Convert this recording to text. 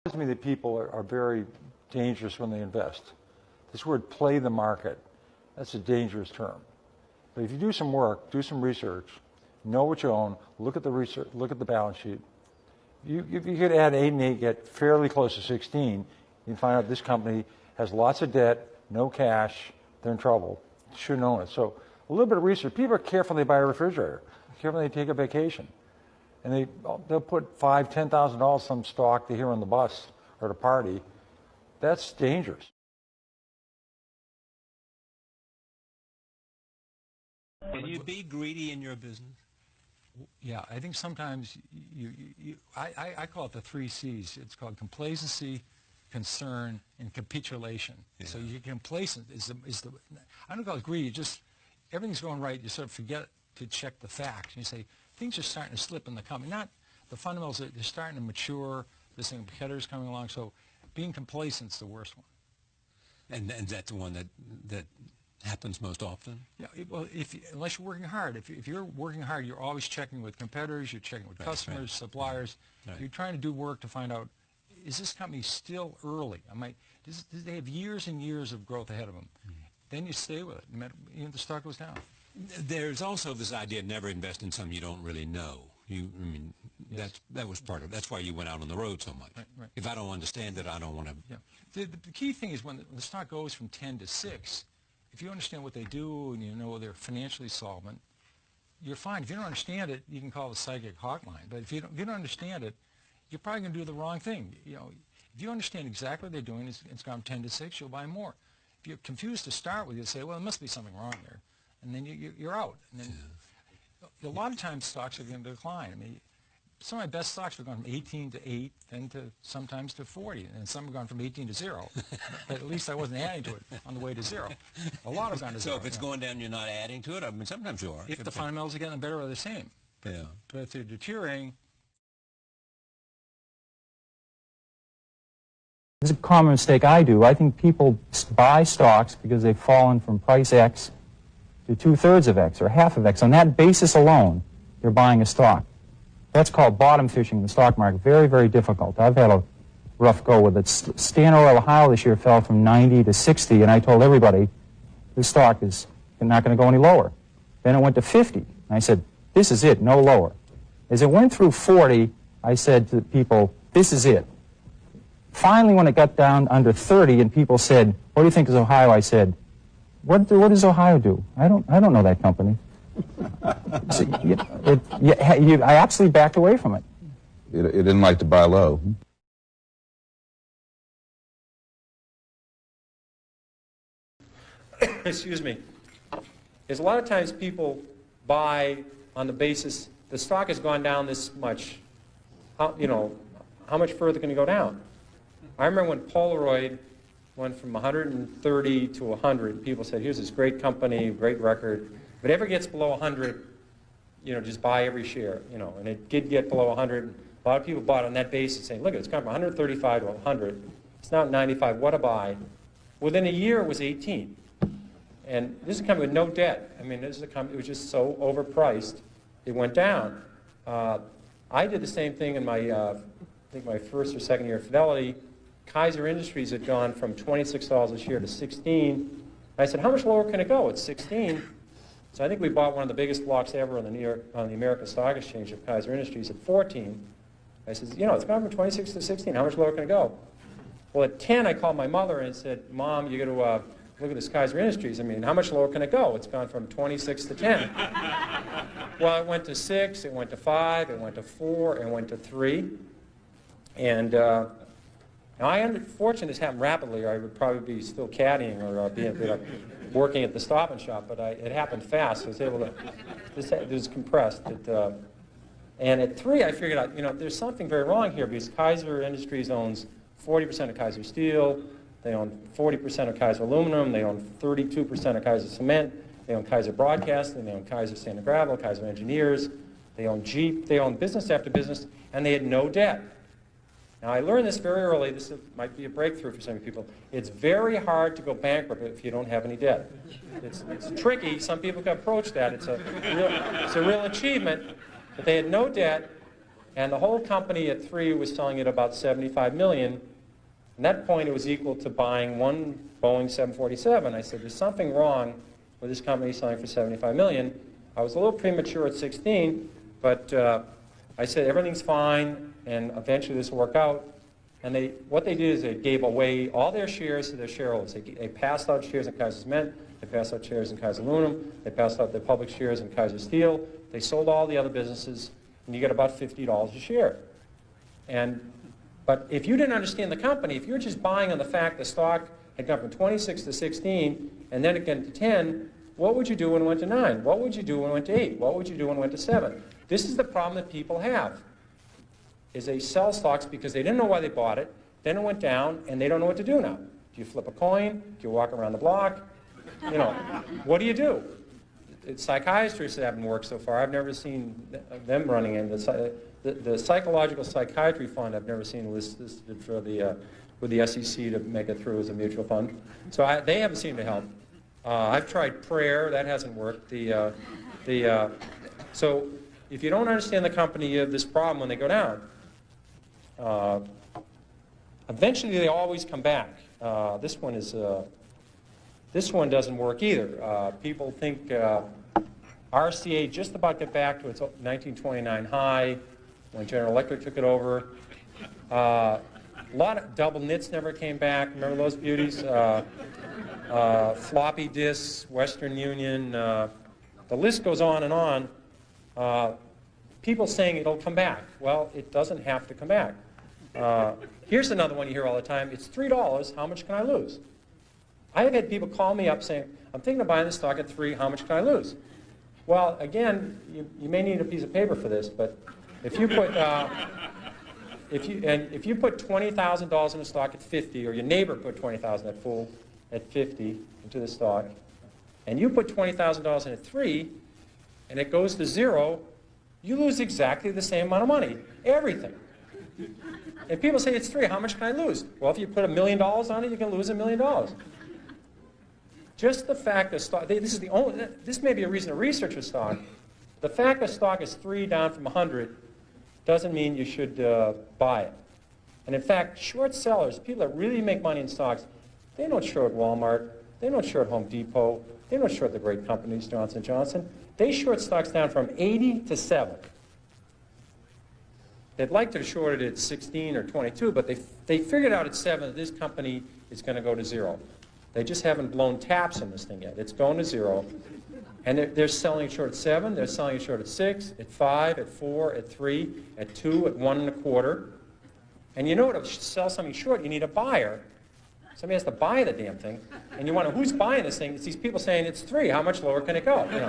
It tells me that people are very dangerous when they invest. This word "play the market," that's a dangerous term. But if you do some work, do some research, know what you own, look at the research, look at the balance sheet. If you could add 8 and 8, get fairly close to 16, you can find out this company has lots of debt, no cash, they're in trouble. You shouldn't own it. So a little bit of research. People are careful they buy a refrigerator, careful they take a vacation. And they'll put $5,000, $10,000 some stock to hear on the bus or at a party. That's dangerous. Can you be greedy in your business? Yeah, I think sometimes I call it the 3 C's. It's called complacency, concern, and capitulation. Yeah. So you're complacent is the I don't call it greedy. Just everything's going right. You sort of forget to check the facts. And you say things are starting to slip in the company. Not the fundamentals. They're starting to mature. There's some competitors coming along. So being complacent is the worst one. And that's the one that happens most often? Yeah, well, unless you're working hard. If you're working hard, you're always checking with competitors, you're checking with customers, suppliers. Right. You're trying to do work to find out, is this company still early? They have years and years of growth ahead of them. Then you stay with it, even if the stock goes down. There's also this idea of never invest in something you don't really know. Yes. That was part of it. That's why you went out on the road so much. Right. If I don't understand it, I don't want to. Yeah. The key thing is when the stock goes from 10 to 6, if you understand what they do and you know they're financially solvent, you're fine. If you don't understand it, you can call the psychic hotline. But if you don't understand it, you're probably going to do the wrong thing. If you understand exactly what they're doing, it's gone 10 to 6, you'll buy more. If you're confused to start with, you'll say, well, there must be something wrong there, and then you're out. And then a lot of times stocks are going to decline. Some of my best stocks have gone from 18 to 8, then to sometimes to 40, and some have gone from 18 to 0. But at least I wasn't adding to it on the way to 0. A lot have gone to 0. So if it's going down, you're not adding to it? Sometimes you are. If the fundamentals are getting better or the same. Yeah. But if they're deteriorating. This is a common mistake I do. I think people buy stocks because they've fallen from price X to 2/3 of X or half of X. On that basis alone, they're buying a stock. That's called bottom fishing in the stock market. Very, very difficult. I've had a rough go with it. Standard Oil Ohio this year fell from 90 to 60, and I told everybody this stock is not going to go any lower. Then it went to 50, and I said, this is it, no lower. As it went through 40, I said to people, this is it. Finally, when it got down under 30, and people said, what do you think is Ohio? I said, what does Ohio do? I don't know that company. So, I absolutely backed away from it. It didn't like to buy low. Excuse me. Is a lot of times people buy on the basis the stock has gone down this much. How much further can it go down? I remember when Polaroid went from 130 to 100. People said, "Here's this great company, great record." If it ever gets below 100, just buy every share, and it did get below 100. A lot of people bought on that basis saying, look, it's gone from 135 to 100. It's now 95, what a buy. Within a year, it was 18. And this is a company with no debt. This is a company, it was just so overpriced, it went down. I did the same thing in my, I think my first or second year at Fidelity. Kaiser Industries had gone from $26 a share to 16. I said, how much lower can it go? It's 16. So I think we bought one of the biggest blocks ever on the American Stock Exchange of Kaiser Industries at 14. I said, it's gone from 26 to 16. How much lower can it go? Well, at 10, I called my mother and said, Mom, you got to look at this Kaiser Industries. How much lower can it go? It's gone from 26 to 10. Well, it went to 6, it went to 5, it went to 4, it went to 3. And now unfortunately, this happened rapidly, or I would probably be still caddying or be working at the Stop and Shop, but it happened fast. So I was able to, it was compressed. And at 3, I figured out, there's something very wrong here because Kaiser Industries owns 40% of Kaiser Steel, they own 40% of Kaiser Aluminum, they own 32% of Kaiser Cement, they own Kaiser Broadcasting, they own Kaiser Sand and Gravel, Kaiser Engineers, they own Jeep, they own business after business, and they had no debt. Now, I learned this very early. This might be a breakthrough for some people. It's very hard to go bankrupt if you don't have any debt. It's tricky. Some people can approach that. It's a real achievement. But they had no debt. And the whole company at 3 was selling at about 75 million. At that point, it was equal to buying one Boeing 747. I said, there's something wrong with this company selling for 75 million. I was a little premature at 16, but I said, everything's fine, and eventually this will work out. And what they did is they gave away all their shares to their shareholders. They passed out shares in Kaiser Cement, they passed out shares in Kaiser Aluminum, they passed out their public shares in Kaiser Steel, they sold all the other businesses, and you get about $50 a share. But if you didn't understand the company, if you were just buying on the fact the stock had gone from 26 to 16, and then again to 10, what would you do when it went to 9? What would you do when it went to 8? What would you do when it went to 7? This is the problem that people have, is they sell stocks because they didn't know why they bought it, then it went down, and they don't know what to do now. Do you flip a coin? Do you walk around the block? You know, what do you do? Psychiatrists haven't worked so far. I've never seen them running in. The psychological psychiatry fund I've never seen listed for with the SEC to make it through as a mutual fund. So they haven't seemed to help. I've tried prayer. That hasn't worked. So if you don't understand the company, you have this problem when they go down. Eventually, they always come back. This one doesn't work either. People think RCA just about got back to its 1929 high when General Electric took it over. A lot of double knits never came back. Remember those beauties? Floppy disks, Western Union. The list goes on and on. People saying it'll come back. Well, it doesn't have to come back. Here's another one you hear all the time. It's $3. How much can I lose? I have had people call me up saying, I'm thinking of buying this stock at 3. How much can I lose? Well, again, you may need a piece of paper for this, but if you put if you put $20,000 in a stock at 50, or your neighbor put $20,000 at 50 into the stock, and you put $20,000 in at 3, and it goes to 0, you lose exactly the same amount of money. Everything. And people say, it's 3, how much can I lose? Well, if you put $1 million on it, you can lose $1 million. Just the fact that stock, this may be a reason to research a stock. The fact that stock is 3 down from 100 doesn't mean you should buy it. And in fact, short sellers, people that really make money in stocks, they don't short Walmart, they don't short Home Depot, they don't short the great companies, Johnson & Johnson. They short stocks down from 80 to 7. They'd like to short it at 16 or 22, but they figured out at 7 that this company is going to go to 0. They just haven't blown taps on this thing yet. It's going to 0. And they're selling it short at 7. They're selling it short at 6, at 5, at 4, at 3, at 2, at 1 1/4. And you know to sell something short, you need a buyer. Somebody has to buy the damn thing. And you wonder, who's buying this thing? It's these people saying it's 3. How much lower can it go? You know,